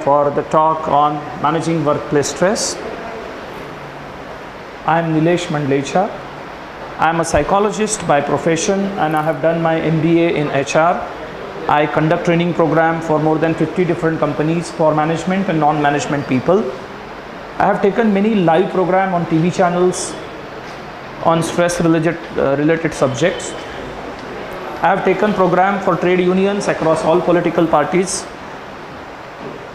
for the talk on managing workplace stress. I am Nilesh Mandlecha. I am a psychologist by profession and I have done my MBA in HR. I conduct training program for more than 50 different companies for management and non-management people. I have taken many live program on TV channels on stress related subjects. I have taken program for trade unions across all political parties.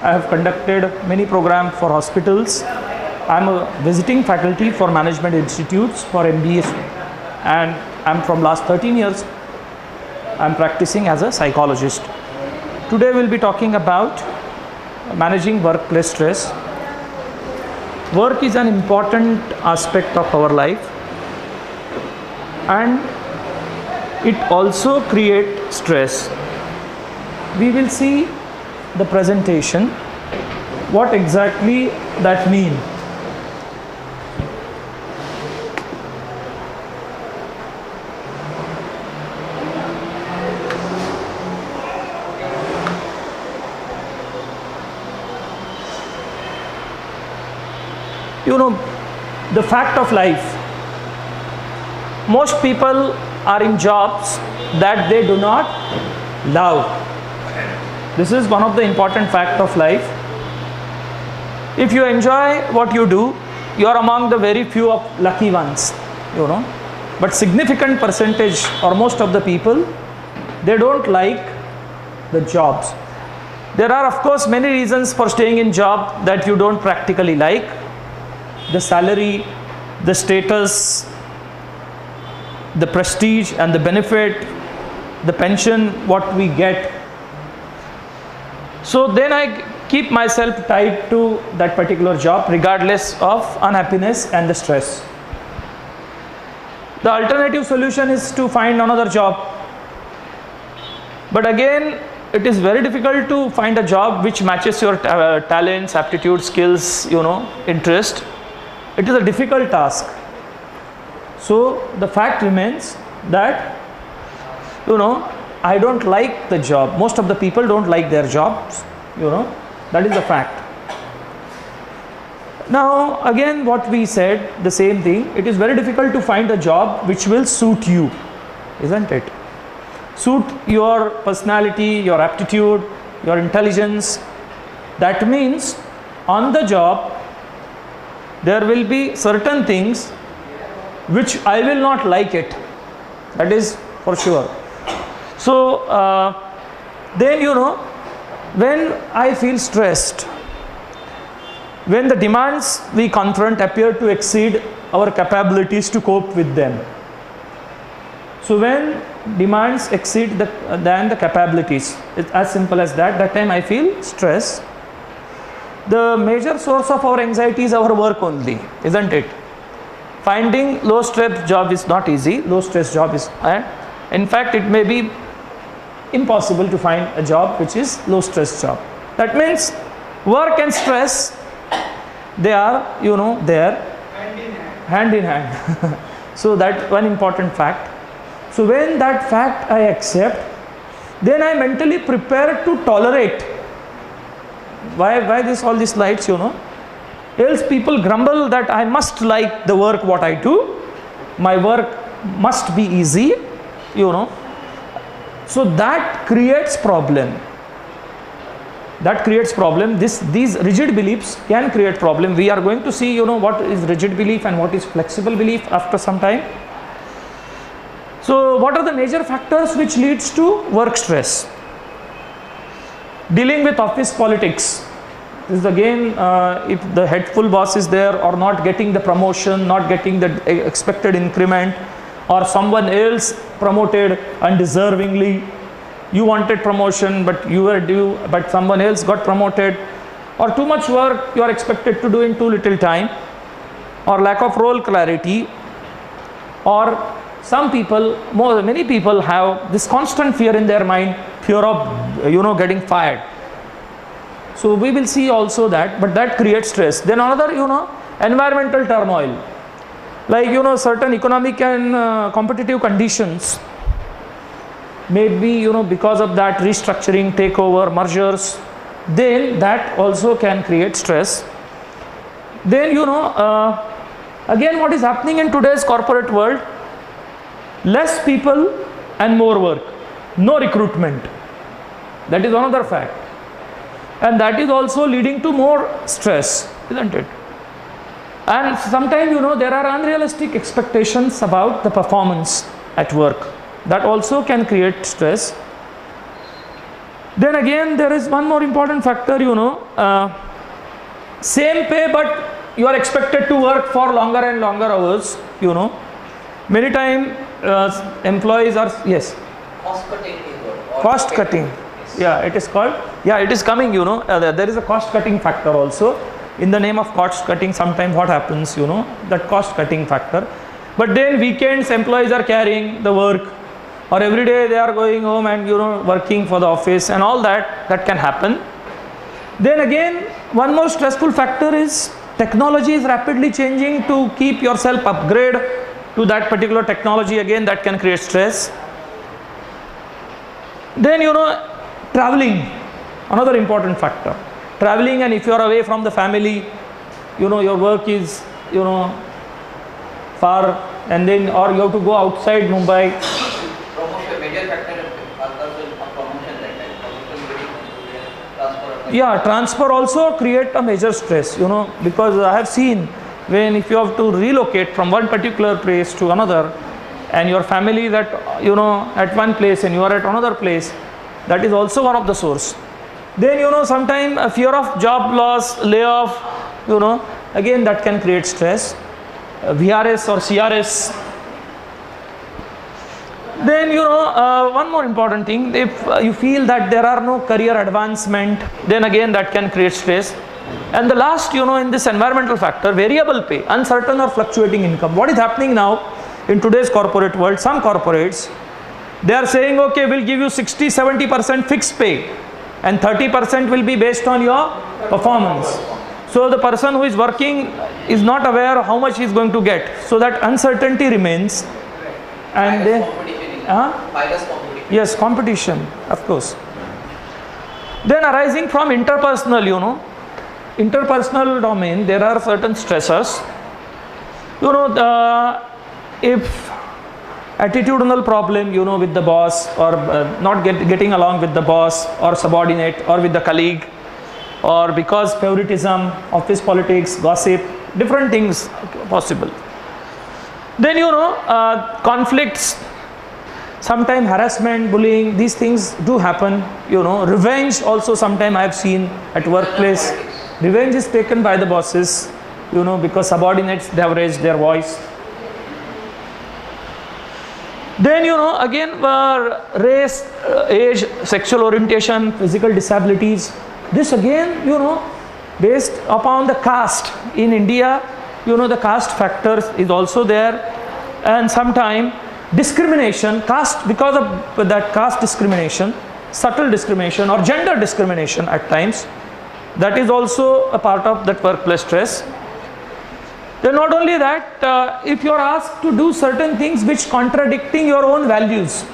I have conducted many programs for hospitals. I am a visiting faculty for management institutes for MBA, and I am from last 13 years I am practicing as a psychologist. Today we will be talking about managing workplace stress. Work is an important aspect of our life and it also creates stress. We will see the presentation, what exactly that means. You know, the fact of life, most people are in jobs that they do not love. This is one of the important facts of life. If you enjoy what you do, you are among the very few of lucky ones, you know. But significant percentage or most of the people, they don't like the jobs. There are of course many reasons for staying in job that you don't practically like. The salary, the status, the prestige and the benefit, the pension, what we get. So then I keep myself tied to that particular job regardless of unhappiness and the stress. The alternative solution is to find another job. But again, it is very difficult to find a job which matches your talents, aptitude, skills, you know, interest. It is a difficult task. So the fact remains that, you know, I don't like the job. Most of the people don't like their jobs, you know, that is the fact. Now again what we said, the same thing, it is very difficult to find a job which will suit you, isn't it? Suit your personality, your aptitude, your intelligence. That means on the job there will be certain things which I will not like it, that is for sure. So then, you know, when I feel stressed, when the demands we confront appear to exceed our capabilities to cope with them. So when demands exceed than the capabilities, it's as simple as that time I feel stress. The major source of our anxiety is our work only, isn't it? Finding low stress job is not easy. Low stress job is, in fact, it may be impossible to find a job which is low stress job. That means work and stress, they are, you know, there hand in hand. So that one important fact. So when that fact I accept, then I mentally prepare to tolerate. Why all these slides, you know? Else people grumble that I must like the work what I do. My work must be easy, you know. So that creates problem. That creates problem. These rigid beliefs can create problem. We are going to see, you know, what is rigid belief and what is flexible belief after some time. So what are the major factors which leads to work stress? Dealing with office politics. This is again, if the headful boss is there or not getting the promotion, not getting the expected increment, or someone else promoted undeservingly. You wanted promotion but you were due, but someone else got promoted, or too much work you are expected to do in too little time, or lack of role clarity, or some people, many people have this constant fear in their mind, fear of, you know, getting fired. So we will see also that, but that creates stress. Then another, you know, environmental turmoil, like, you know, certain economic and competitive conditions. Maybe, you know, because of that restructuring, takeover, mergers, then that also can create stress. Then again, what is happening in today's corporate world? Less people and more work, no recruitment. That is another fact, and that is also leading to more stress, isn't it? And sometimes there are unrealistic expectations about the performance at work. That also can create stress. Then again, there is one more important factor, same pay, but you are expected to work for longer and longer hours, Many times employees are, yes. Cost cutting is what? Cost cutting. Yes. Yeah, it is called. Yeah, it is coming, there is a cost cutting factor also. In the name of cost cutting, sometimes what happens, that cost cutting factor. But then weekends, employees are carrying the work, or every day they are going home and, working for the office and all that, that can happen. Then again, one more stressful factor is technology is rapidly changing. To keep yourself upgrade to that particular technology, again that can create stress. Then traveling, another important factor. Traveling, and if you are away from the family, your work is far, and then or you have to go outside Mumbai. Promotion, major factor of promotion that time. Transfer. Yeah, transfer also create a major stress, because I have seen when if you have to relocate from one particular place to another, and your family is at at one place and you are at another place, that is also one of the source. Then sometimes a fear of job loss, layoff, again that can create stress. VRS or CRS. Then one more important thing, if you feel that there are no career advancement, then again that can create stress. And the last, in this environmental factor, variable pay, uncertain or fluctuating income. What is happening now in today's corporate world? Some corporates, they are saying, okay, we'll give you 60-70% fixed pay, and 30% will be based on your performance. So the person who is working is not aware how much he is going to get. So that uncertainty remains. And yes, competition, of course. Then arising from interpersonal, interpersonal domain, there are certain stressors. If attitudinal problem, with the boss, or not getting along with the boss or subordinate or with the colleague, or because favoritism, office politics, gossip, different things possible. Then conflicts, sometimes harassment, bullying, these things do happen. Revenge also sometimes I have seen at workplace. Revenge is taken by the bosses, because subordinates, they have raised their voice. Then again race, age, sexual orientation, physical disabilities. This again based upon the caste. In India, the caste factors is also there, and sometimes discrimination, caste, because of that caste discrimination, subtle discrimination or gender discrimination at times, that is also a part of that workplace stress. Then not only that, if you are asked to do certain things which contradicting your own values,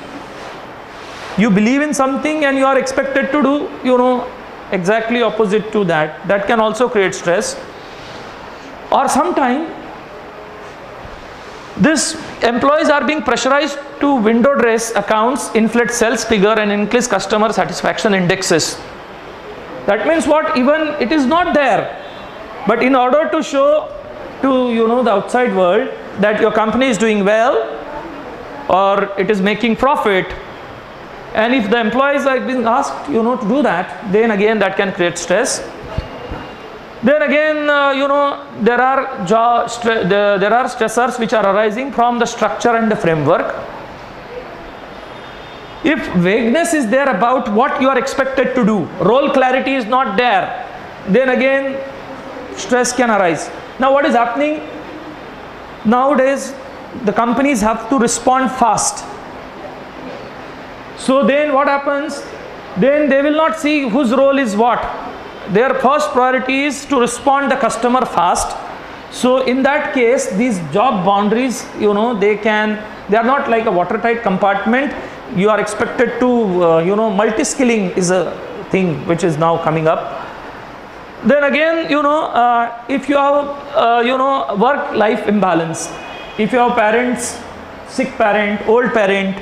you believe in something and you are expected to do exactly opposite to that, that can also create stress. Or sometimes these employees are being pressurized to window dress accounts, inflate sales figure and increase customer satisfaction indexes. That means what? Even it is not there, but in order to show to the outside world that your company is doing well or it is making profit, and if the employees are being asked to do that, then again that can create stress. Then again there are stressors which are arising from the structure and the framework. If vagueness is there about what you are expected to do, role clarity is not there, then again stress can arise. Now what is happening nowadays, the companies have to respond fast. So then what happens, then they will not see whose role is what. Their first priority is to respond the customer fast. So in that case, these job boundaries, they are not like a watertight compartment. You are expected to multi-skilling is a thing which is now coming up. Then again, if you have, work-life imbalance, if you have parents, sick parent, old parent,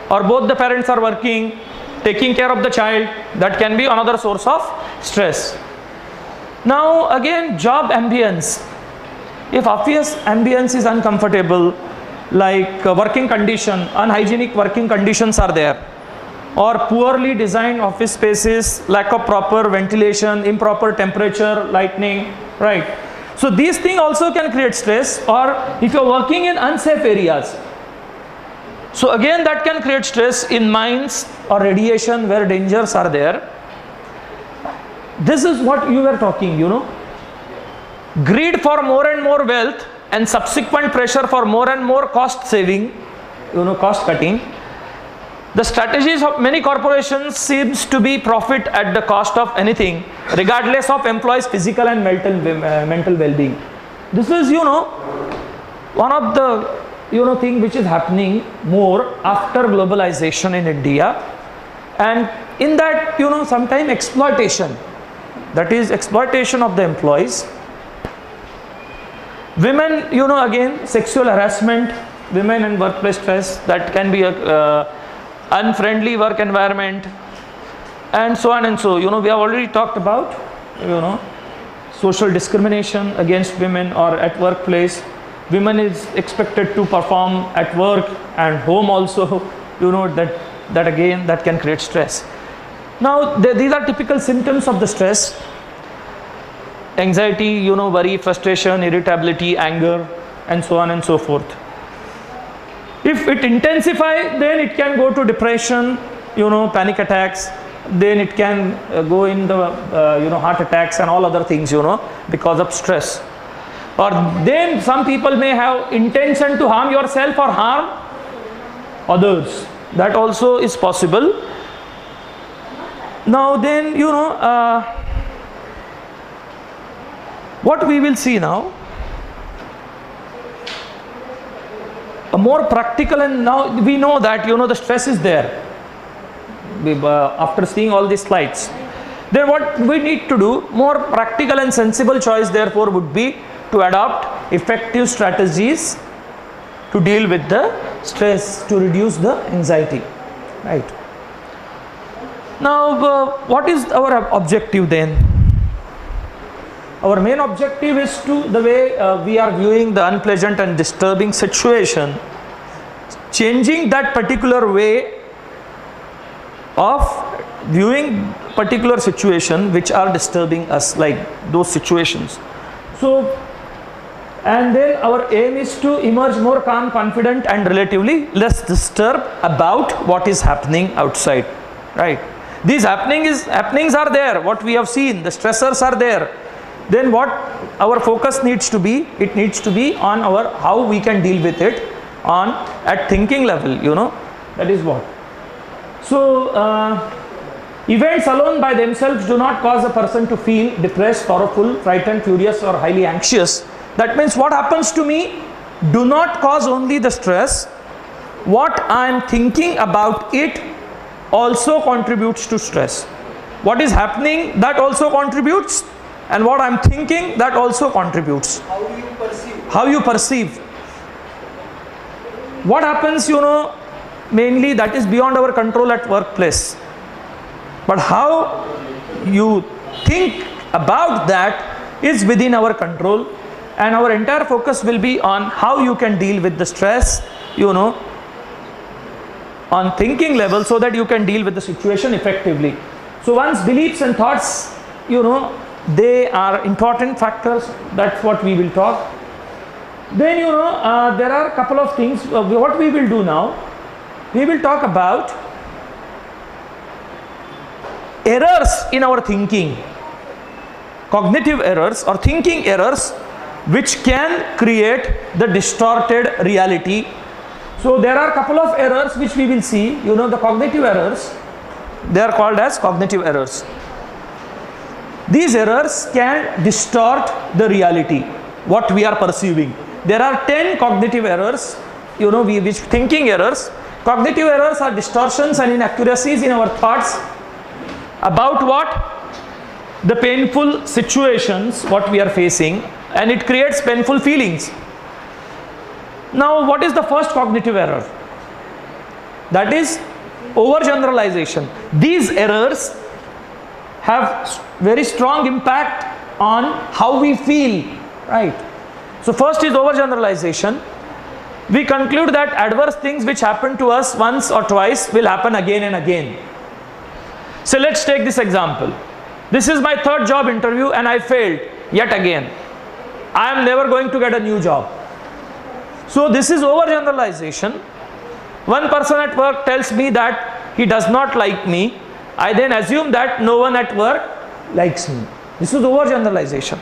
or both the parents are working, taking care of the child, that can be another source of stress. Now again, job ambience. If office ambience is uncomfortable, like working condition, unhygienic working conditions are there, or poorly designed office spaces, lack of proper ventilation, improper temperature, lighting, right? So these things also can create stress. Or if you are working in unsafe areas, so again that can create stress in mines or radiation where dangers are there. This is what you were talking, greed for more and more wealth and subsequent pressure for more and more cost saving, cost cutting. The strategies of many corporations seems to be profit at the cost of anything, regardless of employees' physical and mental well-being. This is, one of the, thing which is happening more after globalization in India. And in that, sometimes exploitation, that is exploitation of the employees. Women, again, sexual harassment, women and workplace stress, that can be a unfriendly work environment, and so on and so. We have already talked about, social discrimination against women or at workplace. Women is expected to perform at work and home also, that again, that can create stress. Now, these are typical symptoms of the stress. Anxiety, worry, frustration, irritability, anger, and so on and so forth. If it intensifies, then it can go to depression, panic attacks. Then it can go in the, heart attacks and all other things, because of stress. Or then some people may have intention to harm yourself or harm others. That also is possible. Now then, what we will see now, a more practical, and now we know that the stress is there after seeing all these slides. Then what we need to do, more practical and sensible choice therefore would be to adopt effective strategies to deal with the stress, to reduce the anxiety, right? Now what is our objective then? Our main objective is to, the way we are viewing the unpleasant and disturbing situation, changing that particular way of viewing particular situation which are disturbing us, like those situations. So, and then our aim is to emerge more calm, confident, and relatively less disturbed about what is happening outside, right? These happenings are there, what we have seen, the stressors are there. Then what our focus needs to be, it needs to be on how we can deal with it at thinking level, that is what. So events alone by themselves do not cause a person to feel depressed, sorrowful, frightened, furious, or highly anxious. That means what happens to me do not cause only the stress. What I am thinking about it also contributes to stress. What is happening, that also contributes. And what I am thinking, that also contributes. How you perceive. How you perceive. What happens, mainly that is beyond our control at workplace. But how you think about that is within our control. And our entire focus will be on how you can deal with the stress, on thinking level, so that you can deal with the situation effectively. So one's beliefs and thoughts, they are important factors. That's what we will talk. Then there are a couple of things. What we will do now, we will talk about errors in our thinking, cognitive errors or thinking errors, which can create the distorted reality. So there are a couple of errors which we will see. The cognitive errors, they are called as cognitive errors. These errors can distort the reality, what we are perceiving. There are 10 cognitive errors, which thinking errors. Cognitive errors are distortions and inaccuracies in our thoughts about what? The painful situations what we are facing, and it creates painful feelings. Now what is the first cognitive error? That is overgeneralization. These errors have very strong impact on how we feel, right? So first is overgeneralization. We conclude that adverse things which happen to us once or twice will happen again and again. So let's take this example. This is my third job interview and I failed yet again. I am never going to get a new job. So this is overgeneralization. One person at work tells me that he does not like me. I then assume that no one at work likes me. This is overgeneralization.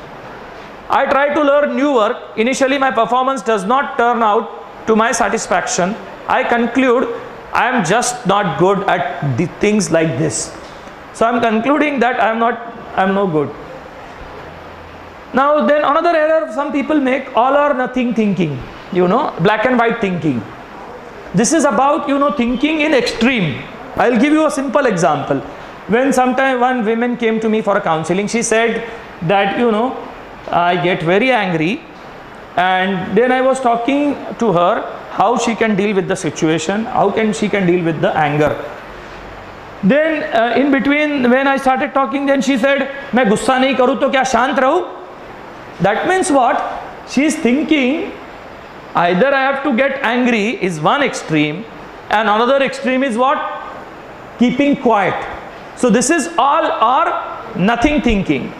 I try to learn new work. Initially my performance does not turn out to my satisfaction. I conclude I am just not good at the things like this. So I am concluding that I am no good. Now then another error some people make, all or nothing thinking, black and white thinking. This is about, thinking in extreme. I'll give you a simple example. When sometime one woman came to me for a counseling, she said that, I get very angry, and then I was talking to her how she can deal with the situation, she can deal with the anger. Then in between when I started talking, then she said, "मैं गुस्सा नहीं करूँ तो क्या शांत रहूँ?" That means what? She is thinking either I have to get angry is one extreme, and another extreme is what? Keeping quiet. So this is all or nothing thinking.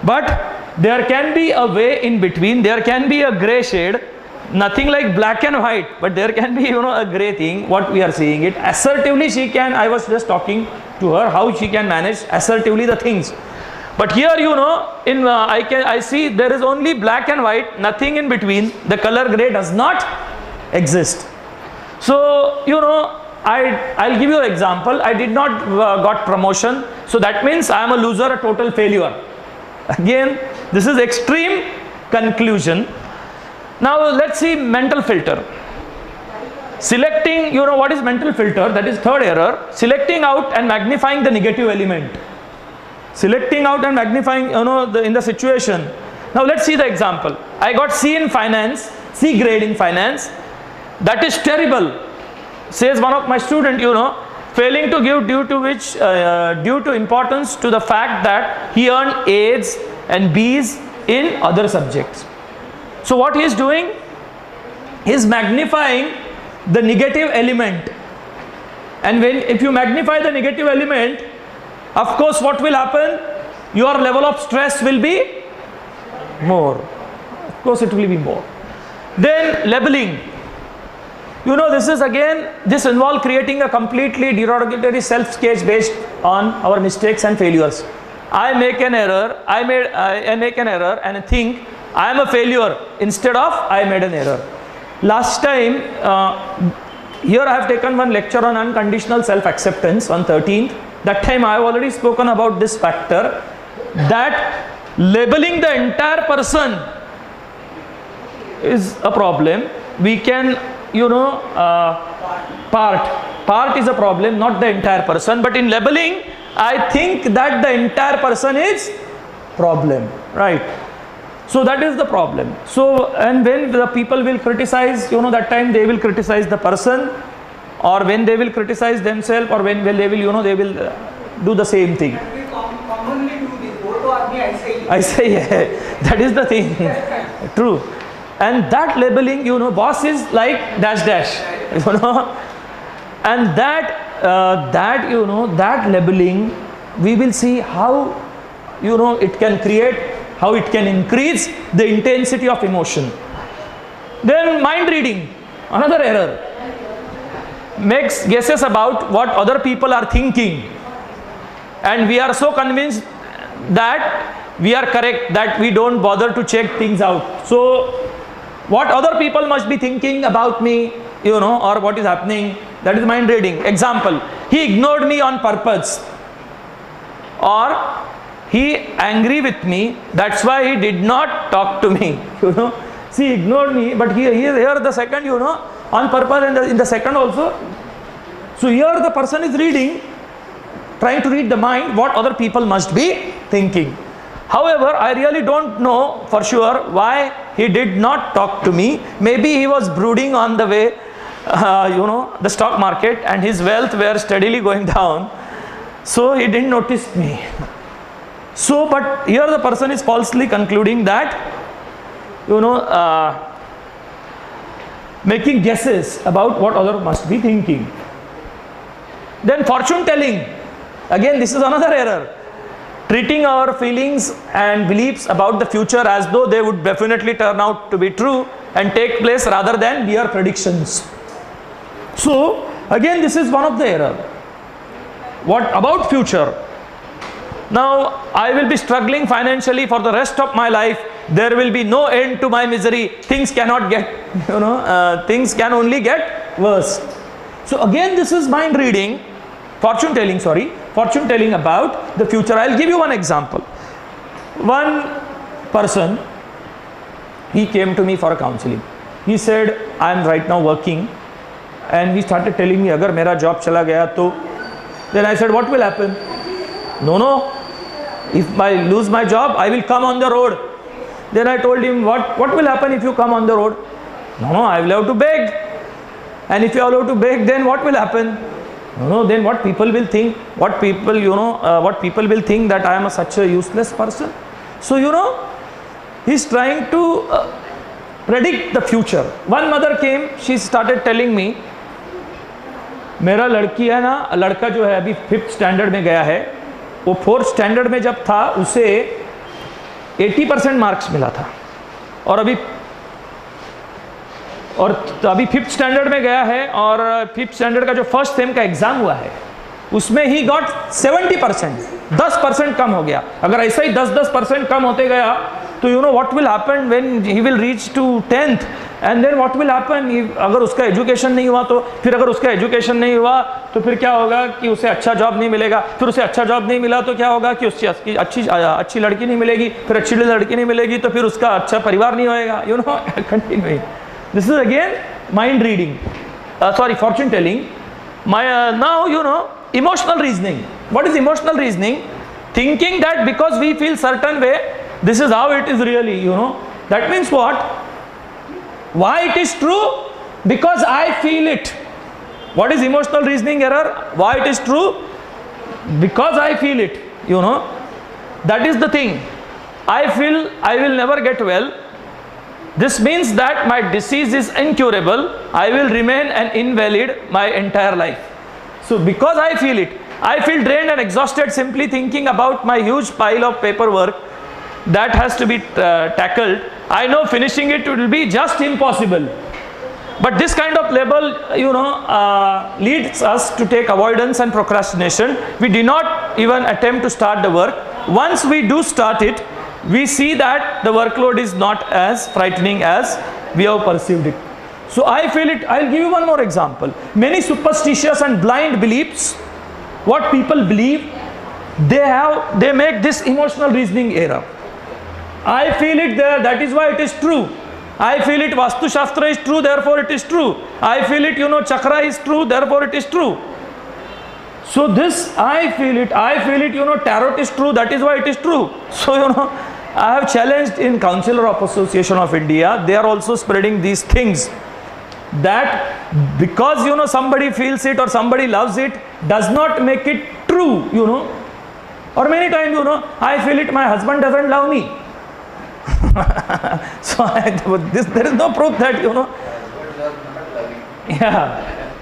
But there can be a way in between. There can be a gray shade. Nothing like black and white, but there can be a gray thing what we are seeing it. Assertively she can, I was just talking to her how she can manage assertively the things. But here I see there is only black and white, nothing in between. The color gray does not exist. So I'll give you an example. I did not got promotion, so that means I am a loser, a total failure. Again, this is extreme conclusion. Now let's see mental filter. Selecting, what is mental filter? That is third error. Selecting out and magnifying the negative element. Selecting out and magnifying, in the situation. Now let's see the example. I got C in finance, C grade in finance. That is terrible. Says one of my student, failing to give due to importance to the fact that he earned A's and B's in other subjects. So what he is doing? He is magnifying the negative element. And if you magnify the negative element, of course what will happen? Your level of stress will be more. Of course it will be more. Then labeling. This involves creating a completely derogatory self-sketch based on our mistakes and failures. I make an error and think I am a failure instead of I made an error. Last time, here I have taken one lecture on unconditional self-acceptance on 13th. That time I have already spoken about this factor, that labeling the entire person is a problem. We can, part is a problem, not the entire person. But in labeling, I think that the entire person is problem, right? So that is the problem. So, and when the people will criticize, that time they will criticize the person, or when they will criticize themselves, or when they will, they will do the same thing. And we commonly do this. Go to army, I say, yeah, that is the thing. True. And that labeling, boss is like dash dash, and that labeling, we will see how, it can create, how it can increase the intensity of emotion. Then mind reading, another error. Makes guesses about what other people are thinking, and we are so convinced that we are correct that we don't bother to check things out. So what other people must be thinking about me, or what is happening, that is mind reading. Example, he ignored me on purpose, or he angry with me, that's why he did not talk to me. See, ignored me, but here the second, on purpose, and in the second also. So here the person is reading, trying to read the mind, what other people must be thinking. However, I really don't know for sure why he did not talk to me. Maybe he was brooding on the way, the stock market, and his wealth were steadily going down. So he didn't notice me. So, but here the person is falsely concluding that, making guesses about what other must be thinking. Then fortune telling. Again, this is another error. Treating our feelings and beliefs about the future as though they would definitely turn out to be true and take place rather than mere predictions. So, again, this is one of the error. What about future? Now, I will be struggling financially for the rest of my life. There will be no end to my misery. Things cannot get, things can only get worse. So again, this is mind reading, fortune telling about the future. I'll give you one example. One person, he came to me for a counseling. He said, I am right now working, and he started telling me, agar mera job chala gaya to. Then I said, what will happen? No, if I lose my job, I will come on the road. Then I told him, what will happen if you come on the road? No, I will have to beg. And if you are allowed to beg, then what will happen? No, then what people will think? What people will think that I am such a useless person. So he's trying to predict the future. One mother came, she started telling me, मेरा लड़की है ना, लड़का जो है अभी 5th standard में गया है, वो 4th स्टैंडर्ड में जब था उसे 80% मार्क्स मिला था, और अभी 5th स्टैंडर्ड में गया है, और 5th स्टैंडर्ड का जो फर्स्ट सेम का एग्जाम हुआ है उसमें ही गॉट 70%, 10% कम हो गया. अगर ऐसा ही 10% कम होते गया तो what will happen when he will reach to 10th, and then what will happen अगर उसका एजुकेशन नहीं हुआ तो फिर अगर उसका एजुकेशन नहीं हुआ तो फिर क्या होगा कि उसे अच्छा जॉब नहीं मिलेगा, फिर उसे अच्छा जॉब नहीं मिला तो क्या होगा कि उसकी अच्छी लड़की नहीं मिलेगी, फिर अच्छी लड़की नहीं मिलेगी तो फिर उसका अच्छा परिवार नहीं होएगा. Continuing. This is again mind reading, fortune telling. Now emotional reasoning. What is emotional reasoning? Thinking that because we feel certain way, this is how it is really. That means what? Why it is true? Because I feel it. What is emotional reasoning error? Why it is true? Because I feel it. That is the thing. I feel I will never get well. This means that my disease is incurable. I will remain an invalid my entire life. So because I feel it, I feel drained and exhausted simply thinking about my huge pile of paperwork that has to be tackled. I know finishing it will be just impossible. But this kind of label, leads us to take avoidance and procrastination. We do not even attempt to start the work. Once we do start it, we see that the workload is not as frightening as we have perceived it. So I feel it. I'll give you one more example. Many superstitious and blind beliefs, what people believe, they make this emotional reasoning error. I feel it there, that is why it is true. I feel it, Vastu Shastra is true, therefore it is true. I feel it, Chakra is true, therefore it is true. So this, I feel it, Tarot is true, that is why it is true. So, I have challenged in Counselor of Association of India, they are also spreading these things. That because, somebody feels it or somebody loves it, does not make it true, Or many times, I feel it, my husband doesn't love me. So there is no proof that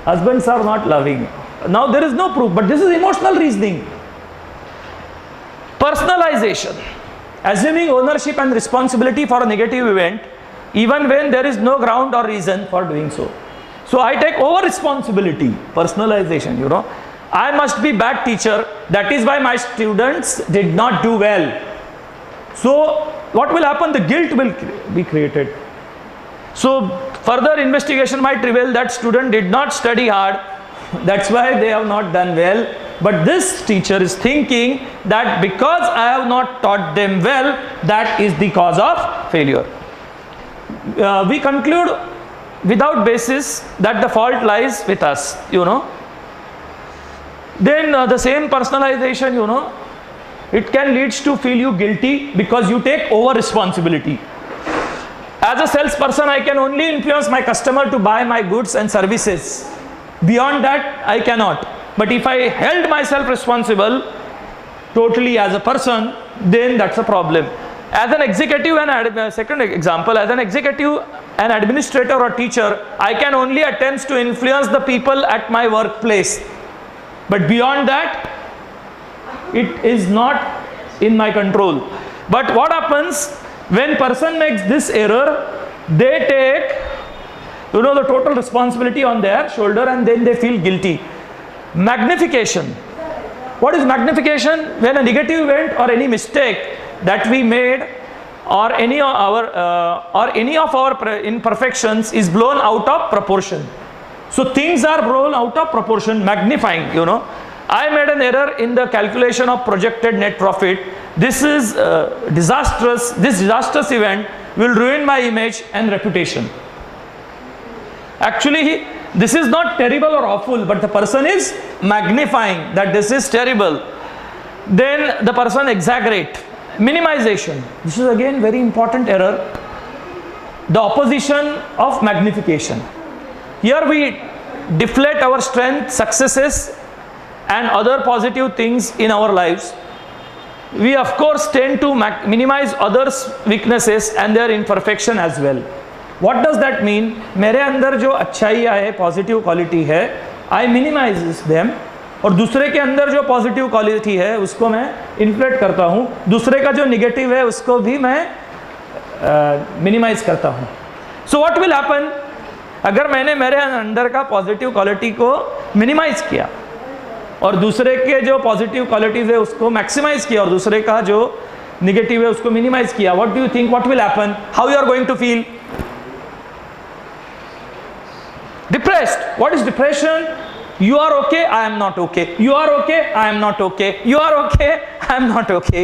husbands are not loving. Now there is no proof, but this is emotional reasoning. Personalization, assuming ownership and responsibility for a negative event even when there is no ground or reason for doing so. So I take over responsibility. Personalization, I must be bad teacher, that is why my students did not do well. So what will happen? The guilt will be created. So further investigation might reveal that student did not study hard, that's why they have not done well. But this teacher is thinking that because I have not taught them well, that is the cause of failure. We conclude without basis that the fault lies with us, Then the same personalization, you know, it can lead to feel you guilty because you take over responsibility. As a salesperson, I can only influence my customer to buy my goods and services. Beyond that, I cannot. But if I held myself responsible totally as a person, then that's a problem. As an executive and second example, as an executive, an administrator or teacher, I can only attempt to influence the people at my workplace. But beyond that, it is not in my control. But what happens when person makes this error? They take, you know, the total responsibility on their shoulder and then they feel guilty. Magnification. What is magnification? When a negative event or any mistake that we made or any of our imperfections is blown out of proportion. So things are blown out of proportion, magnifying, you know. I made an error in the calculation of projected net profit. This is disastrous. This disastrous event will ruin my image and reputation. Actually, this is not terrible or awful, but the person is magnifying that this is terrible. Then the person exaggerate. Minimization. This is again very important error. The opposition of magnification. Here we deflate our strength, successes and other positive things in our lives. We of course tend to minimize others' weaknesses and their imperfection as well. What does that mean? मेरे अंदर जो अच्छाई है, positive quality है, I minimize them. और दूसरे के अंदर जो पॉजिटिव क्वालिटी है उसको मैं इन्फ्लेट करता हूँ, दूसरे का जो निगेटिव है उसको भी मैं मिनिमाइज करता हूँ. So what will happen? अगर मैंने मेरे अंदर का पॉजिटिव क्वालिटी को मिनिमाइज किया और दूसरे के जो पॉजिटिव क्वालिटीज है उसको मैक्सिमाइज किया और दूसरे का जो निगेटिव है उसको मिनिमाइज किया, what do you think what will happen? How you are going to feel? Depressed. What is depression? You are okay, I am not okay. You are okay, I am not okay. You are okay, I am not okay.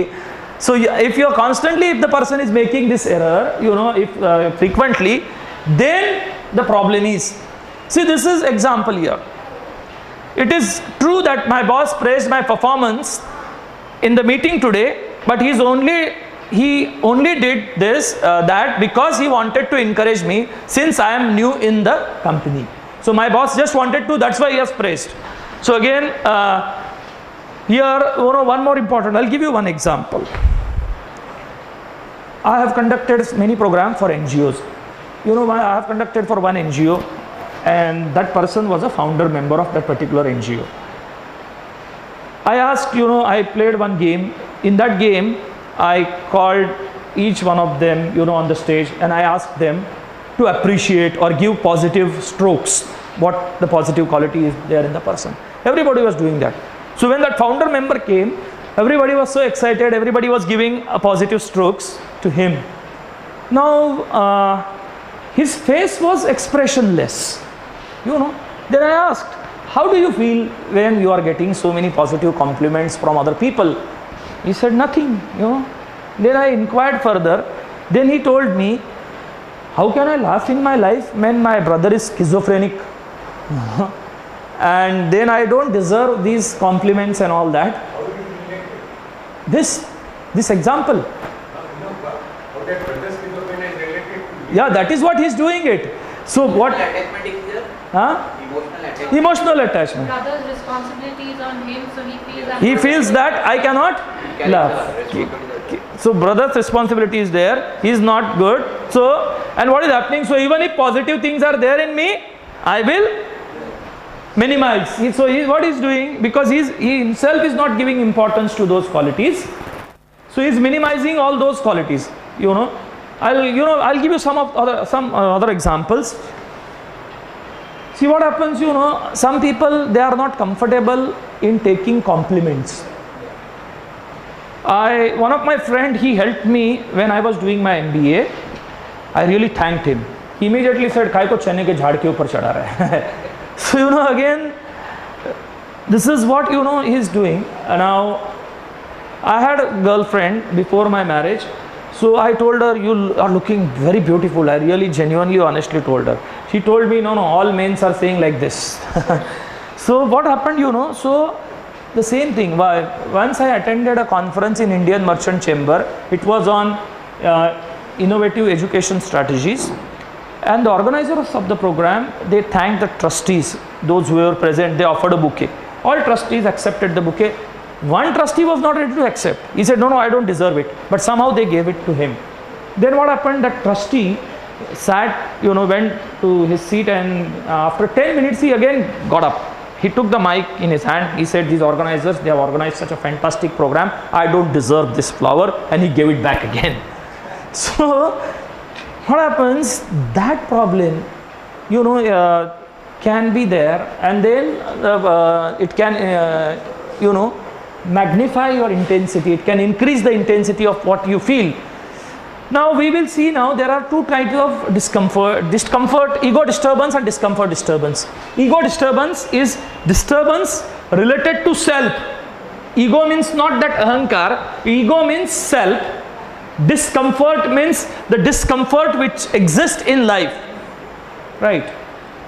So if you are constantly, if the person is making this error, you know, if frequently, then the problem is. See, this is example here. It is true that my boss praised my performance in the meeting today, but he only did this that because he wanted to encourage me since I am new in the company. So my boss just wanted to, that's why he has praised. So again, here, you know, one more important, I'll give you one example. I have conducted many programs for NGOs. You know, I have conducted for one NGO and that person was a founder member of that particular NGO. I asked, you know, I played one game. In that game, I called each one of them, you know, on the stage and I asked them to appreciate or give positive strokes, what the positive quality is there in the person. Everybody was doing that. So when that founder member came, everybody was so excited, everybody was giving a positive strokes to him. Now his face was expressionless, you know. Then I asked, how do you feel when you are getting so many positive compliments from other people? He said nothing, you know. Then I inquired further. Then he told me, how can I laugh in my life when my brother is schizophrenic? And then I don't deserve these compliments and all that. How do you relate This example. how that brother schizophrenia is related to you? Yeah, that is what he's doing it. So what? Attachment is there. Huh? Emotional attachment. Emotional attachment. Brother's responsibility is on him, so He feels that I cannot Carry laugh. the responsibility. So brother's responsibility is there. He is not good. So, and what is happening? So even if positive things are there in me, I will minimize. So what he's doing, because he himself is not giving importance to those qualities. So he's minimizing all those qualities. You know, I'll give you some other examples. See what happens. You know, some people, they are not comfortable in taking compliments. One of my friend, he helped me when I was doing my MBA. I really thanked him. He immediately said, "Kai ko chane ke jhaad ke upar chada raha hai." So you know, again, this is what, you know, he is doing. Now, I had a girlfriend before my marriage. So I told her, "You are looking very beautiful." I really genuinely, honestly told her. She told me, "No, all men are saying like this." So what happened, you know? So the same thing. Once I attended a conference in Indian Merchant Chamber. It was on innovative education strategies, and the organizers of the program, they thanked the trustees, those who were present. They offered a bouquet. All trustees accepted the bouquet. One trustee was not ready to accept. He said, no, I don't deserve it. But somehow they gave it to him. Then what happened? That trustee sat, went to his seat, and after 10 minutes he again got up. He took the mic in his hand. He said, these organizers, they have organized such a fantastic program. I don't deserve this flower. And he gave it back again. So what happens? That problem, can be there, and then it can, magnify your intensity. It can increase the intensity of what you feel. Now we will see, now there are two types of discomfort, ego disturbance and discomfort disturbance. Ego disturbance is disturbance related to self. Ego means not that ahankar, ego means self. Discomfort means the discomfort which exists in life, right?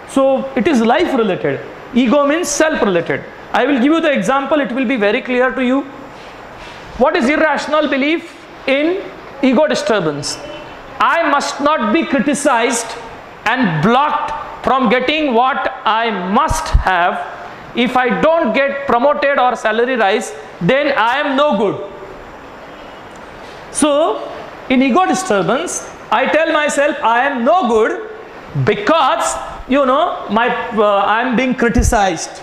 So it is life related. Ego means self related. I will give you the example, it will be very clear to you. What is irrational belief in ego disturbance? I must not be criticized and blocked from getting what I must have. If I don't get promoted or salary rise, then I am no good. So in ego disturbance, I tell myself I am no good because I am being criticized.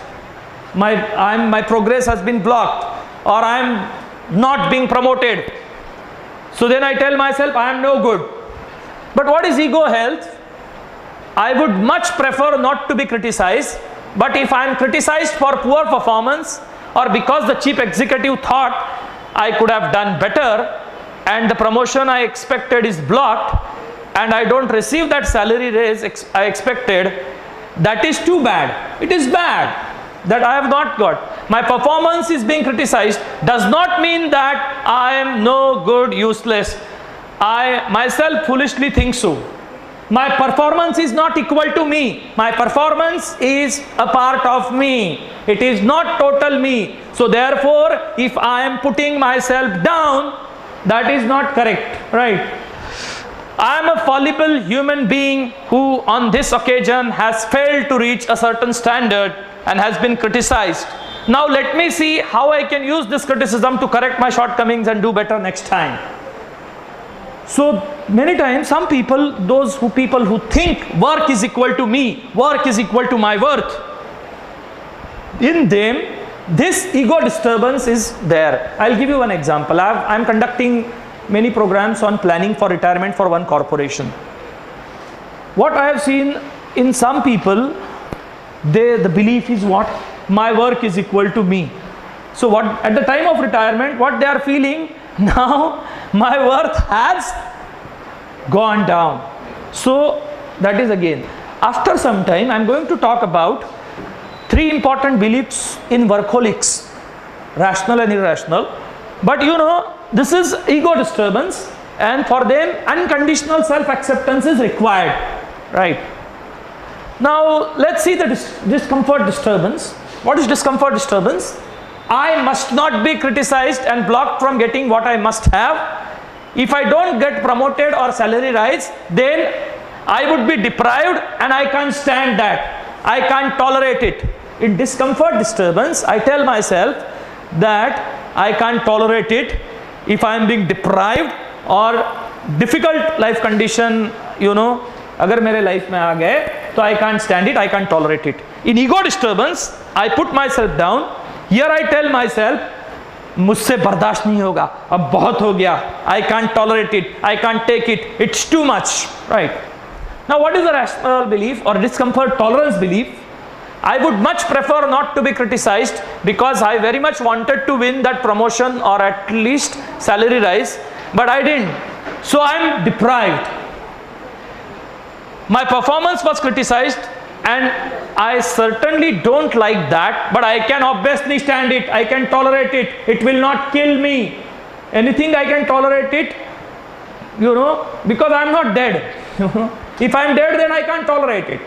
My progress has been blocked, or I am not being promoted. So then I tell myself I am no good. But what is ego health? I would much prefer not to be criticized, but if I am criticized for poor performance, or because the chief executive thought I could have done better and the promotion I expected is blocked and I don't receive that salary raise I expected, that is too bad. It is bad that I have not got. My performance is being criticized does not mean that I am no good, useless. I myself foolishly think so. My performance is not equal to me. My performance is a part of me. It is not total me. So therefore, if I am putting myself down, that is not correct, right? I am a fallible human being who on this occasion has failed to reach a certain standard and has been criticized. Now let me see how I can use this criticism to correct my shortcomings and do better next time. So many times some people, people who think work is equal to me, work is equal to my worth, in them this ego disturbance is there. I'll give you one example. I'm conducting many programs on planning for retirement for one corporation. What I have seen in some people, the belief is what? My work is equal to me. So what at the time of retirement, what they are feeling, now my worth has gone down. So that is again, after some time I'm going to talk about three important beliefs in workaholics, rational and irrational. But this is ego disturbance, and for them unconditional self-acceptance is required, right? Now let's see the discomfort disturbance. What is discomfort disturbance? I must not be criticized and blocked from getting what I must have. If I don't get promoted or salary rise, then I would be deprived and I can't stand that. I can't tolerate it. In discomfort disturbance, I tell myself that I can't tolerate it. If I am being deprived or difficult life condition, अगर मेरे life में आ गए, तो I can't stand it, I can't tolerate it. In ego disturbance, I put myself down. Here I tell myself, मुझसे बर्दाश्त नहीं होगा, अब बहुत हो गया, I can't tolerate it, I can't take it, it's too much, right? Now what is the rational belief or discomfort tolerance belief? I would much prefer not to be criticized because I very much wanted to win that promotion or at least salary rise, but I didn't. So I am deprived. My performance was criticized and I certainly don't like that, but I can obviously stand it, I can tolerate it, it will not kill me. Anything I can tolerate it, because I am not dead. If I am dead, then I can't tolerate it.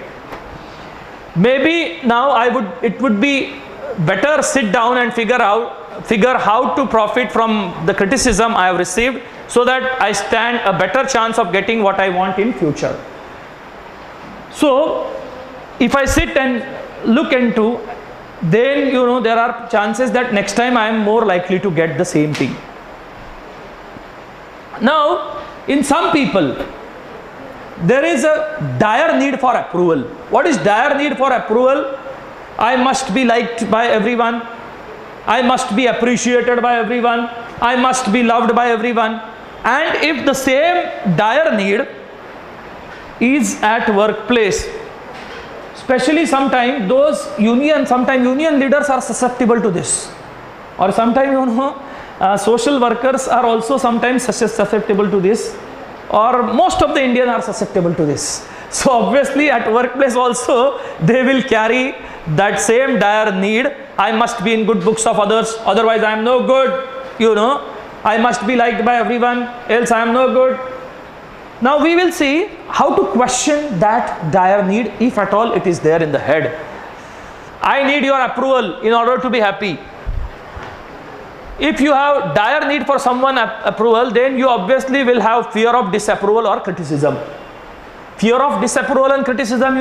Maybe now it would be better sit down and figure how to profit from the criticism I have received, so that I stand a better chance of getting what I want in future. So if I sit and look into, then there are chances that next time I am more likely to get the same thing. Now, in some people, there is a dire need for approval. What is dire need for approval? I must be liked by everyone. I must be appreciated by everyone. I must be loved by everyone. And if the same dire need is at workplace, especially sometimes union leaders are susceptible to this, or sometimes social workers are also sometimes susceptible to this, or most of the Indians are susceptible to this. So obviously at workplace also they will carry that same dire need. I must be in good books of others, otherwise I am no good, I must be liked by everyone, else I am no good. Now we will see how to question that dire need, if at all it is there in the head. I need your approval in order to be happy. If you have dire need for someone approval, then you obviously will have fear of disapproval or criticism. Fear of disapproval and criticism,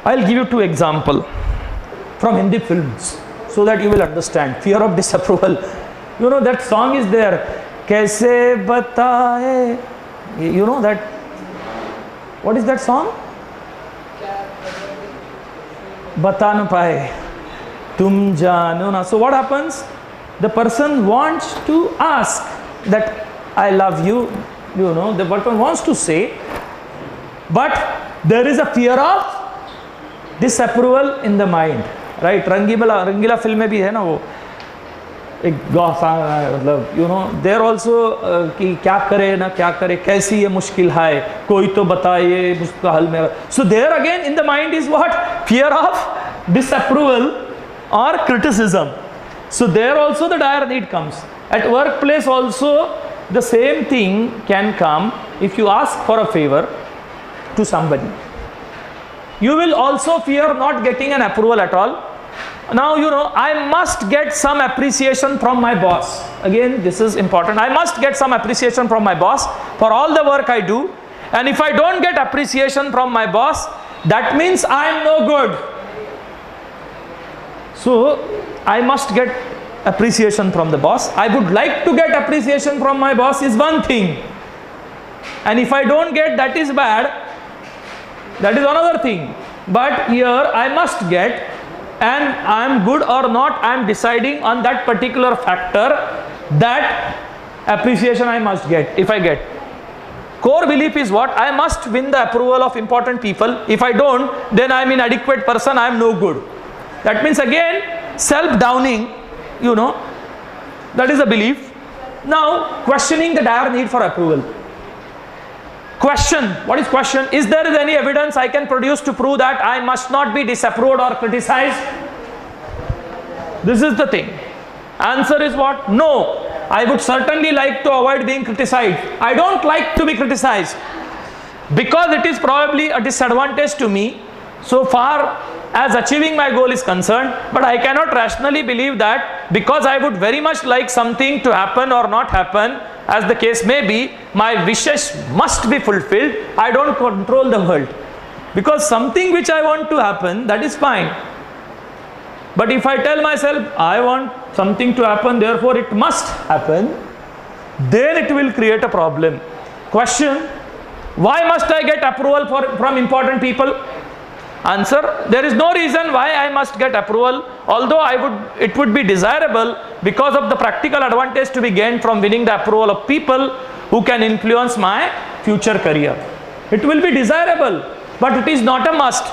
I'll give you 2 examples from Hindi films so that you will understand. Fear of disapproval. That song is there. Kaise bataye. You know that? What is that song? Bata na paye. Tum jano na. So what happens? The person wants to ask that I love you. The person wants to say, but there is a fear of disapproval in the mind, right? Rangila film में भी है ना वो एक मतलब there also कि क्या करे ना क्या करे, कैसी ये मुश्किल है, कोई तो बताए मुश्किल हल में. So there again in the mind is what? Fear of disapproval or criticism. So there also the dire need comes. At workplace also the same thing can come if you ask for a favor to somebody. You will also fear not getting an approval at all. Now I must get some appreciation from my boss. Again, this is important. I must get some appreciation from my boss for all the work I do. And if I don't get appreciation from my boss, that means I am no good. So I must get appreciation from the boss. I would like to get appreciation from my boss is one thing. And if I don't get, that is bad. That is another thing. But here I must get, and I am good or not, I am deciding on that particular factor, that appreciation I must get. If I get, core belief is what? I must win the approval of important people. If I don't, then I am inadequate person, I am no good. That means again self-downing, that is a belief. Now questioning the dire need for approval. Question. What is question? Is there any evidence I can produce to prove that I must not be disapproved or criticized? This is the thing. Answer is what? No. I would certainly like to avoid being criticized. I don't like to be criticized because it is probably a disadvantage to me so far as achieving my goal is concerned, but I cannot rationally believe that because I would very much like something to happen or not happen, as the case may be, my wishes must be fulfilled. I don't control the world. Because something which I want to happen, that is fine. But if I tell myself, I want something to happen, therefore it must happen, then it will create a problem. Question, why must I get approval from important people? Answer, there is no reason why I must get approval, although it would be desirable because of the practical advantage to be gained from winning the approval of people who can influence my future career. It will be desirable, but it is not a must.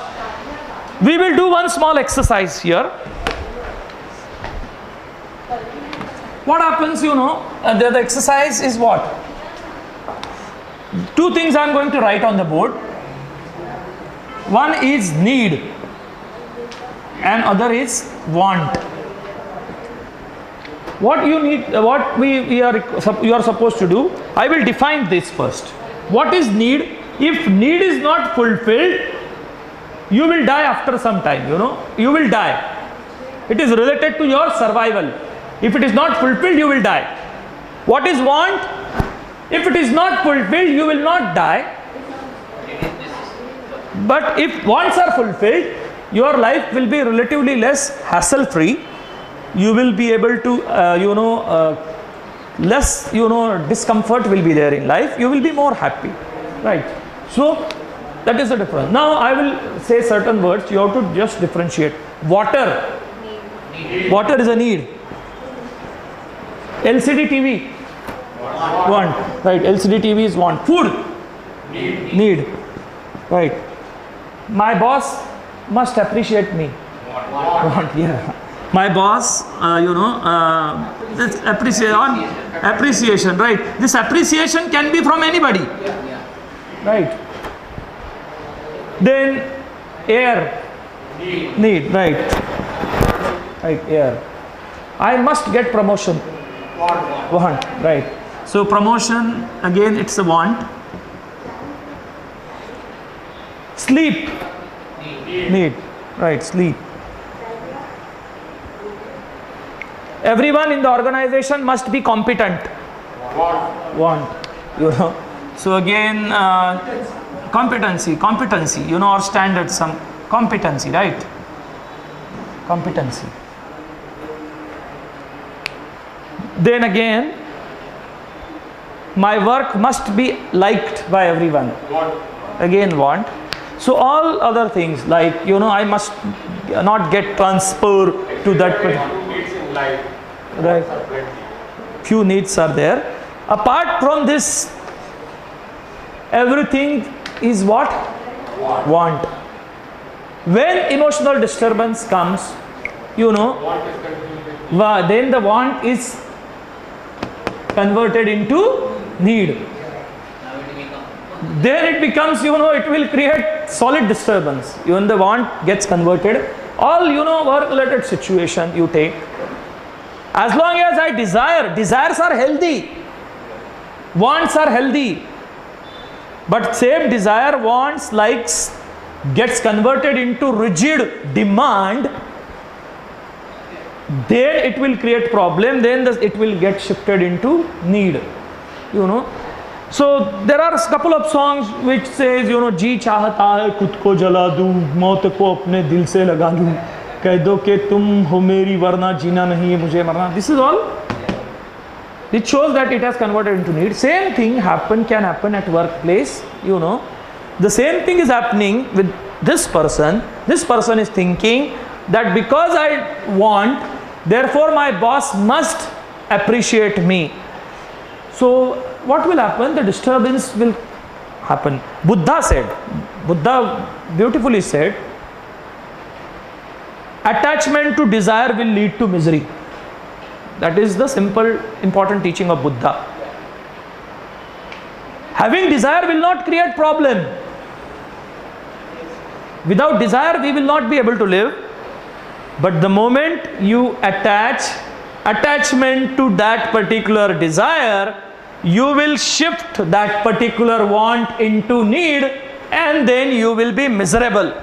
We will do one small exercise here. What happens, the exercise is what? 2 things I am going to write on the board. One is need and other is want. What you need, what you are supposed to do, I will define this first. What is need? If need is not fulfilled, you will die after some time, you know, you will die. It is related to your survival. If it is not fulfilled, you will die. What is want? If it is not fulfilled, you will not die. But if wants are fulfilled, your life will be relatively less hassle free. You will be able to, less, discomfort will be there in life. You will be more happy, right? So that is the difference. Now I will say certain words. You have to just differentiate. Water. Water is a need. LCD TV. Want. Right. LCD TV is want. Food. Need. Right. My boss must appreciate me. Want. Yeah. My boss, appreciation, right? This appreciation can be from anybody, right? Then air, need, right? Right, air. I must get promotion. Want, right? So promotion, again, it's a want. Sleep, need, right? Sleep. Everyone in the organization must be competent. Want, So again, competency, or standards, some competency, right? Competency. Then again, my work must be liked by everyone. Again, want. So all other things like, I must not get transfer to that. Right. Few needs are there. Apart from this, everything is what? Want. When emotional disturbance comes, then the want is converted into need. Then it becomes, it will create solid disturbance. Even the want gets converted. All, work related situation you take. As long as I desires are healthy, wants are healthy, but same desire, wants, likes gets converted into rigid demand, then it will create problem, then it will get shifted into need, So there are a couple of songs which says, जी चाहता है खुद को जला दूं, मौत को अपने दिल से लगा लूं, कह दो कि तुम हो मेरी वरना जीना नहीं है मुझे मरना. This is all. It shows that it has converted into need. Same thing can happen at workplace. The same thing is happening with this person. This person is thinking that because I want, therefore my boss must appreciate me. So what will happen? The disturbance will happen. Buddha beautifully said, attachment to desire will lead to misery. That is the simple, important teaching of Buddha. Having desire will not create problem. Without desire, we will not be able to live. But the moment you attachment to that particular desire, you will shift that particular want into need, and then you will be miserable.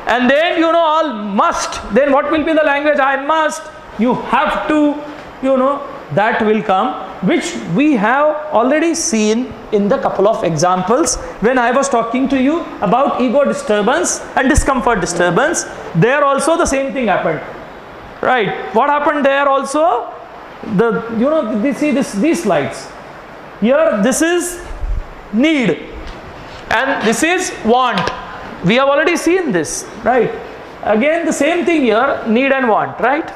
And then, all must. Then what will be the language? I must. You have to. That will come, which we have already seen in the couple of examples when I was talking to you about ego disturbance and discomfort disturbance. There also the same thing happened, right? What happened there also? These slides here, this is need and this is want. We have already seen this, right? Again the same thing here, need and want, right?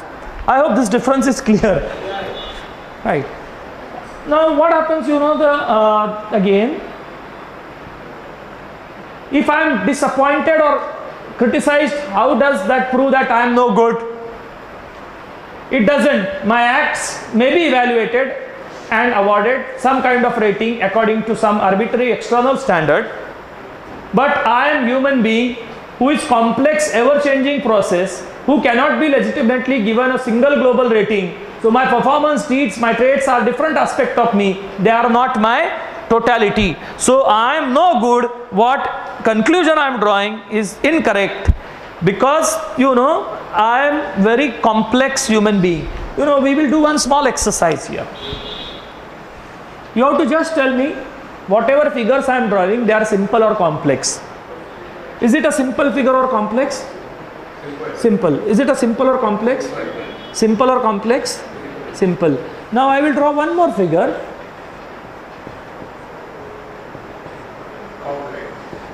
I hope this difference is clear. Right. Now what happens, again, if I am disappointed or criticized, how does that prove that I am no good? It doesn't. My acts may be evaluated and awarded some kind of rating according to some arbitrary external standard, but I am human being who is complex, ever-changing process, who cannot be legitimately given a single global rating. So my performance, deeds, my traits are different aspect of me. They are not my totality. So I am no good. What conclusion I am drawing is incorrect, because I am very complex human being. We will do one small exercise here. You have to just tell me whatever figures I am drawing, they are simple or complex. Is it a simple figure or complex? Simple. Is it a simple or complex? Simple or complex? Simple. Now I will draw one more figure.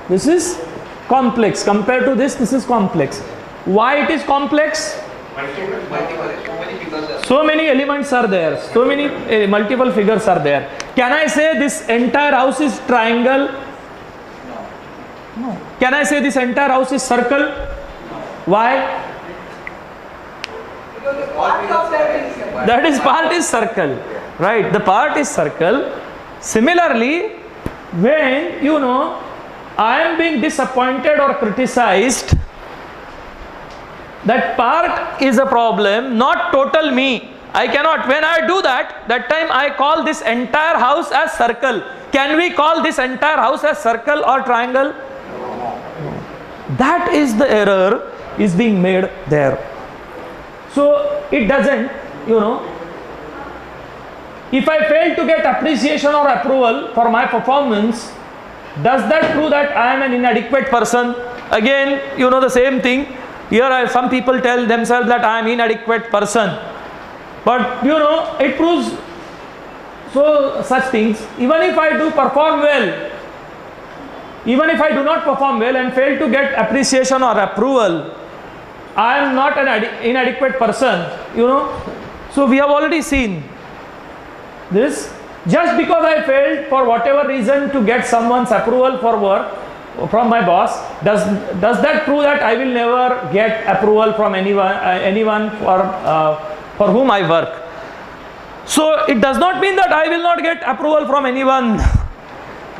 This is complex. Compared to this is complex. Why it is complex? So many elements are there. So many multiple figures are there. Can I say this entire house is triangle? No. Can I say this entire house is circle? Why? That is part is circle, right? The part is circle. Similarly, when I am being disappointed or criticized, that part is a problem, not total me. I cannot, when I do that time I call this entire house as circle. Can we call this entire house as circle or triangle? No. That is the error is being made there. So it doesn't, if I fail to get appreciation or approval for my performance, does that prove that I am an inadequate person? Again, the same thing. Here some people tell themselves that I am inadequate person. But it proves such things. Even if I do perform well, even if I do not perform well and fail to get appreciation or approval, I am not an inadequate person, So we have already seen this. Just because I failed for whatever reason to get someone's approval for work from my boss, does that prove that I will never get approval from anyone for whom I work? So it does not mean that I will not get approval from anyone.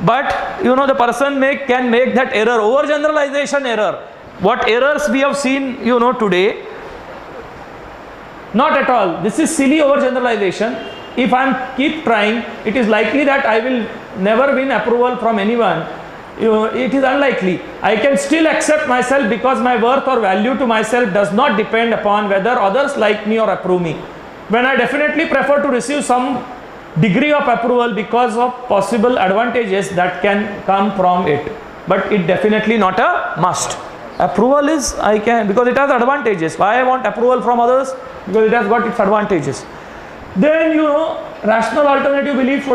But the person can make that error, overgeneralization error. What errors we have seen today? Not at all. This is silly overgeneralization. If I keep trying, it is likely that I will never win approval from anyone. It is unlikely. I can still accept myself because my worth or value to myself does not depend upon whether others like me or approve me. When I definitely prefer to receive some degree of approval because of possible advantages that can come from it. But it definitely not a must. Approval is, because it has advantages. Why I want approval from others? Because it has got its advantages. Then rational alternative belief,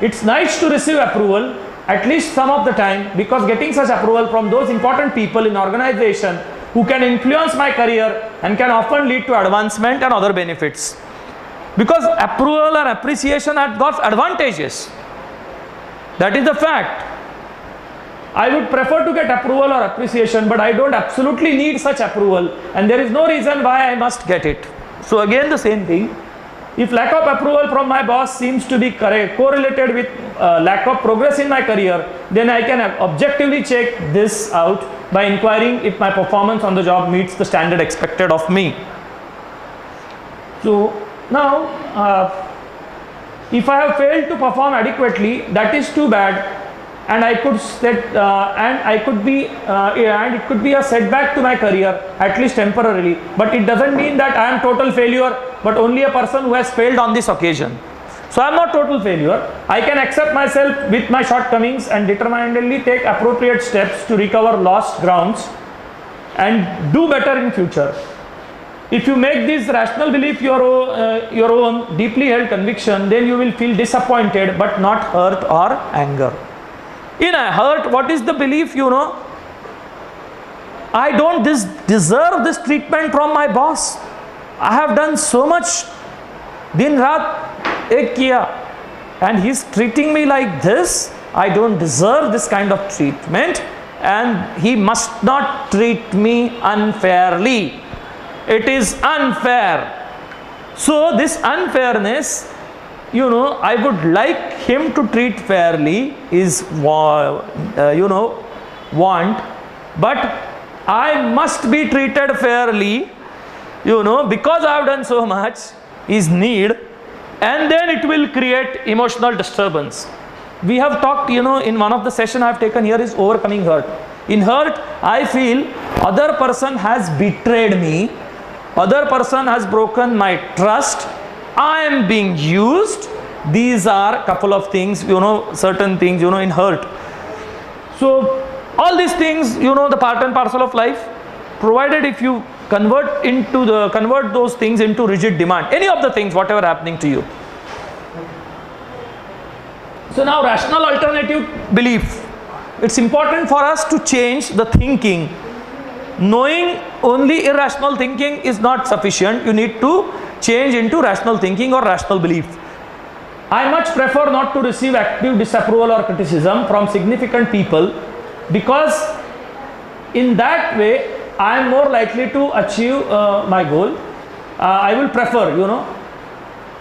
it's nice to receive approval at least some of the time, because getting such approval from those important people in organization who can influence my career and can often lead to advancement and other benefits. Because approval and appreciation have got advantages. That is the fact. I would prefer to get approval or appreciation, but I don't absolutely need such approval, and there is no reason why I must get it. So again the same thing. If lack of approval from my boss seems to be correlated with lack of progress in my career, then I can objectively check this out by inquiring if my performance on the job meets the standard expected of me. So now, if I have failed to perform adequately, that is too bad, and it could be a setback to my career, at least temporarily. But it doesn't mean that I am total failure, but only a person who has failed on this occasion. So I am not total failure. I can accept myself with my shortcomings and determinedly take appropriate steps to recover lost grounds and do better in future. If you make this rational belief your own deeply held conviction, then you will feel disappointed but not hurt or anger. In a hurt, what is the belief? I don't deserve this treatment from my boss. I have done so much, din raat ek kiya, and he's treating me like this. I don't deserve this kind of treatment, and he must not treat me unfairly. It is unfair. So this unfairness, I would like him to treat fairly is want, but I must be treated fairly, because I have done so much is need, and then it will create emotional disturbance. We have talked, in one of the session I have taken here is overcoming hurt. In hurt, I feel other person has betrayed me, other person has broken my trust, I am being used. These are couple of things, certain things, in hurt. So all these things, the part and parcel of life, provided if you convert those things into rigid demand, any of the things, whatever happening to you. So now rational alternative belief. It's important for us to change the thinking. Knowing only irrational thinking is not sufficient. You need to change into rational thinking or rational belief. I much prefer not to receive active disapproval or criticism from significant people, because in that way I am more likely to achieve my goal. I will prefer,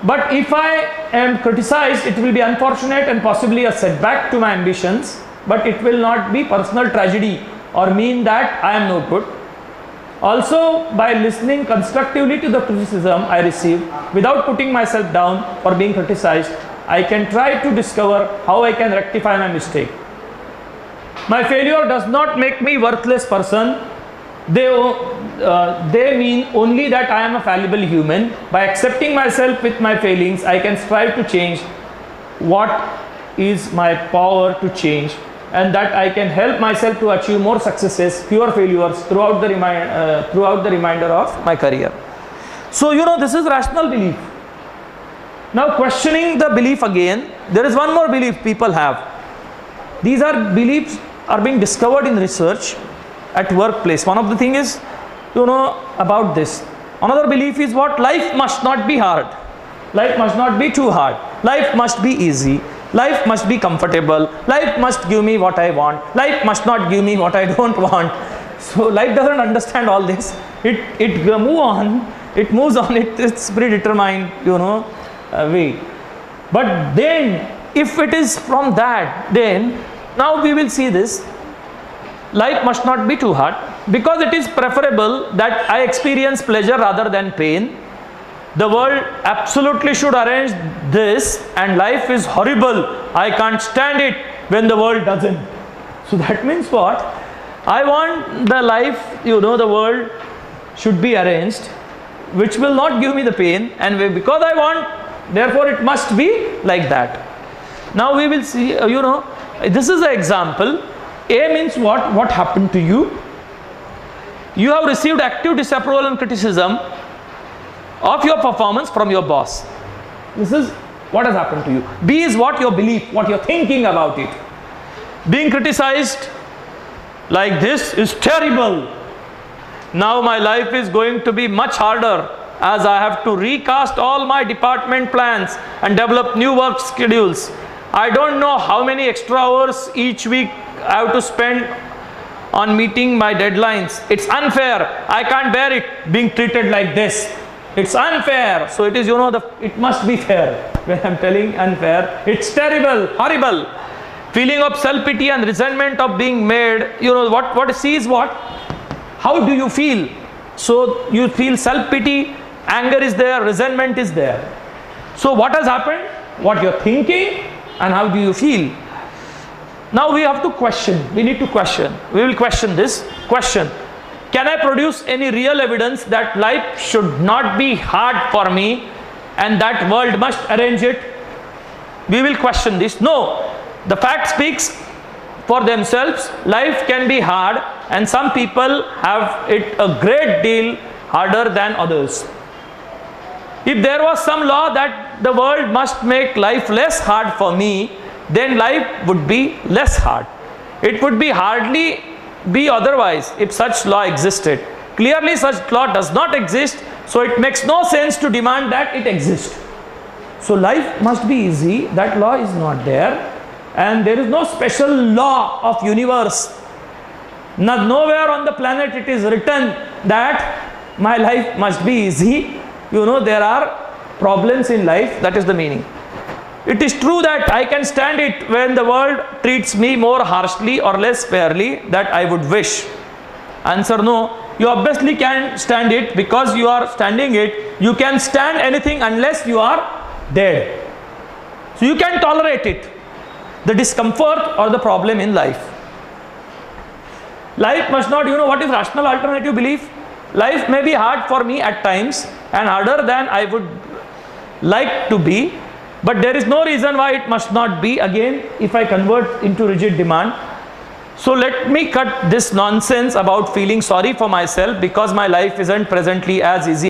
But if I am criticized, it will be unfortunate and possibly a setback to my ambitions, but it will not be personal tragedy or mean that I am no good. Also, by listening constructively to the criticism I receive without putting myself down for being criticized, I can try to discover how I can rectify my mistake. My failure does not make me worthless person. They mean only that I am a fallible human. By accepting myself with my failings, I can strive to change what is my power to change, and that I can help myself to achieve more successes, fewer failures throughout the remainder of my career. So this is rational belief. Now questioning the belief again, there is one more belief people have. These are beliefs are being discovered in research at workplace. One of the thing is, about this. Another belief is what? Life must not be hard. Life must not be too hard. Life must be easy. Life must be comfortable. Life must give me what I want. Life must not give me what I don't want. So life doesn't understand all this. It moves on. It's predetermined, way. But then, if it is from that, then now we will see this. Life must not be too hard, because it is preferable that I experience pleasure rather than pain. The world absolutely should arrange this, and life is horrible. I can't stand it when the world doesn't. So that means what? I want the life, the world should be arranged, which will not give me the pain, and because I want, therefore it must be like that. Now we will see, this is an example. A means what? What happened to you? You have received active disapproval and criticism of your performance from your boss. This is what has happened to you. B is what? Your belief, what you're thinking about it. Being criticized like this is terrible. Now my life is going to be much harder, as I have to recast all my department plans and develop new work schedules. I don't know how many extra hours each week I have to spend on meeting my deadlines. It's unfair. I can't bear it being treated like this. It's unfair. So it is, it must be fair. When I'm telling unfair, it's terrible, horrible. Feeling of self-pity and resentment of being made, what C is what? How do you feel? So you feel self-pity, anger is there, resentment is there. So what has happened? What you're thinking and how do you feel? Now we have to question. We need to question. We will question this. Question. Can I produce any real evidence that life should not be hard for me and that world must arrange it? We will question this. No. The fact speaks for themselves. Life can be hard, and some people have it a great deal harder than others. If there was some law that the world must make life less hard for me, then life would be less hard. It would be hardly be otherwise if such law existed. Clearly such law does not exist, so it makes no sense to demand that it exists. So life must be easy, that law is not there, and there is no special law of universe. Nowhere on the planet it is written that my life must be easy. There are problems in life, that is the meaning. It is true that I can stand it when the world treats me more harshly or less fairly that I would wish. Answer: no. You obviously can stand it because you are standing it. You can stand anything unless you are dead. So you can tolerate it. the discomfort or the problem in life. Life must not, what is rational alternative belief? Life may be hard for me at times and harder than I would like to be, but there is no reason why it must not be again if I convert into rigid demand. So let me cut this nonsense about feeling sorry for myself because my life isn't presently as easy